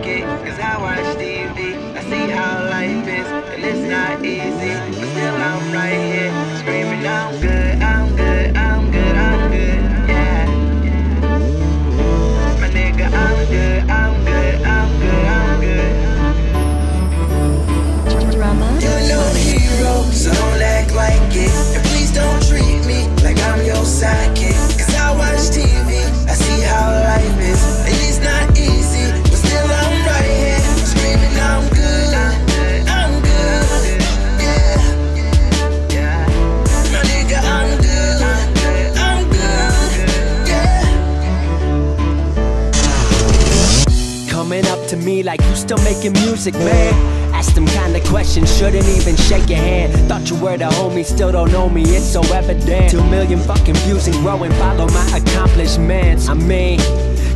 it, cause I watch TV. I see how life is, and it's not easy, but still I'm right here, screaming I'm good, I'm good, I'm good, I'm good, yeah. My nigga, I'm good, I'm good, I'm good, I'm good. You're no hero, so don't act like it, and please don't treat me like I'm your sidekick, cause I watch TV, I see how life is, and it's not easy, but still I'm right here, screaming I'm good, I'm good, yeah. My nigga, I'm good, I'm good, yeah. Coming up to me like you still making music, man. Ask them kind of questions, shouldn't even shake your hand. Thought you were the homie, still don't know me, it's so evident. 2 million fucking views and growing, follow my accomplishments. I mean,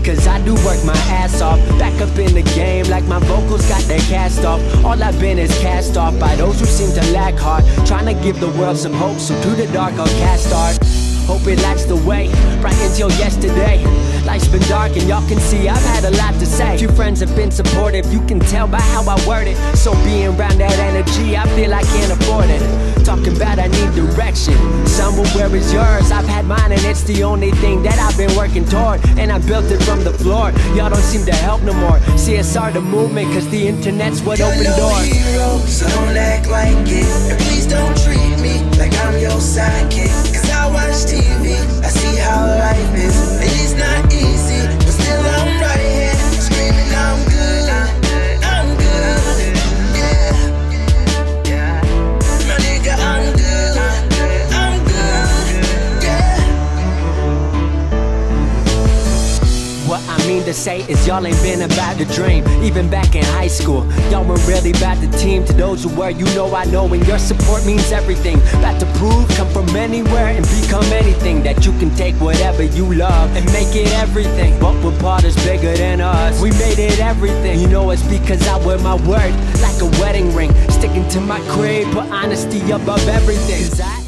cause I do work my ass off, back up in the game like my vocals got their cast off. All I've been is cast off by those who seem to lag hard, trying to give the world some hope, so to the dark I'll cast art. Hope it lights the way, right until yesterday. Life's been dark and y'all can see I've had a lot to say. Few friends have been supportive, you can tell by how I word it. So being around that energy, I feel I can't afford it. Talking about I need direction, someone where is yours? I've had mine and it's the only thing that I've been working toward, and I built it from the floor, y'all don't seem to help no more. CSR the movement, cause the internet's what opened doors. You're no hero, so don't act like it, and please don't treat me like I'm your sidekick, cause I watch TV, I see how life is, and it's not easy, but still I'm right here, screaming I'm good, I'm good, yeah. My nigga, I'm good, I'm good, yeah. What I mean to say is y'all ain't been about the dream. Even back in high school, y'all weren't really about the team. To those who were, you know I know, and your support means everything. About to prove, come from anywhere and become anything. That you can take whatever you love and make it everything. But we're part is bigger than us, we made it everything. You know it's because I wear my word like a wedding ring, sticking to my creed, put honesty above everything. 'Cause I